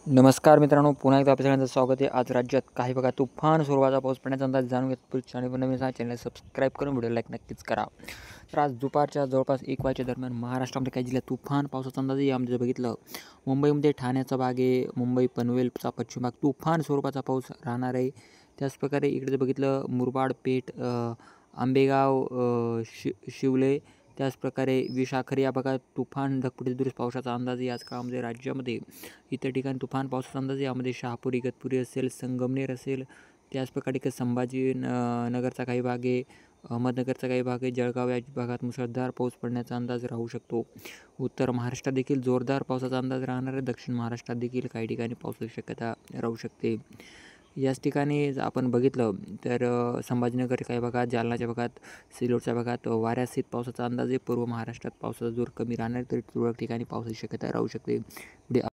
नमस्कार मित्रांनो, पुन्हा एकदा आपल्या सगळ्यांचं स्वागत आहे. आज राज्यात काही भागात तुफान स्वरूपाचा पाऊस पडण्याचा अंदाज जाणून घेत पुढच्या आणि नवीन चॅनल सबस्क्राईब करून व्हिडिओ लाईक नक्कीच करा. तर आज दुपारच्या जवळपास 1 वाजेच्या दरम्यान महाराष्ट्रामध्ये काही जिल्ह्यात तुफान पावसाचा अंदाजही यामध्ये बघितलं. मुंबईमध्ये ठाण्याचा भाग आहे, मुंबई पनवेलचा पश्चिम भाग तुफान स्वरूपाचा पाऊस राहणार आहे. त्याचप्रकारे इकडे जर बघितलं मुरबाड, पेठ, आंबेगाव, शिवले, त्याचप्रकारे विशाखर या भागात तुफान ढगफुटीसदृश पावसाचा अंदाज याच काळामध्ये राज्यामध्ये इतर ठिकाणी तुफान पावसाचा अंदाज यामध्ये शहापूर, इगतपुरी असेल, संगमनेर असेल, त्याचप्रकारे संभाजी नगरचा काही भाग आहे, अहमदनगरचा काही भाग आहे, जळगाव या भागात मुसळधार पाऊस पडण्याचा अंदाज राहू शकतो. उत्तर महाराष्ट्रात देखील जोरदार पावसाचा अंदाज राहणार आहे. दक्षिण महाराष्ट्रात देखील काही ठिकाणी पावसाची शक्यता राहू शकते. याच ठिकाणी आपण बघितलं तर संभाजीनगर काही भागात, जालनाच्या भागात, सिल्लोडच्या भागात वाऱ्यासहित पावसाचा अंदाज आहे. पूर्व महाराष्ट्रात पावसाचा जोर कमी राहणार तरी तुरळक ठिकाणी पावसाची शक्यता राहू शकते.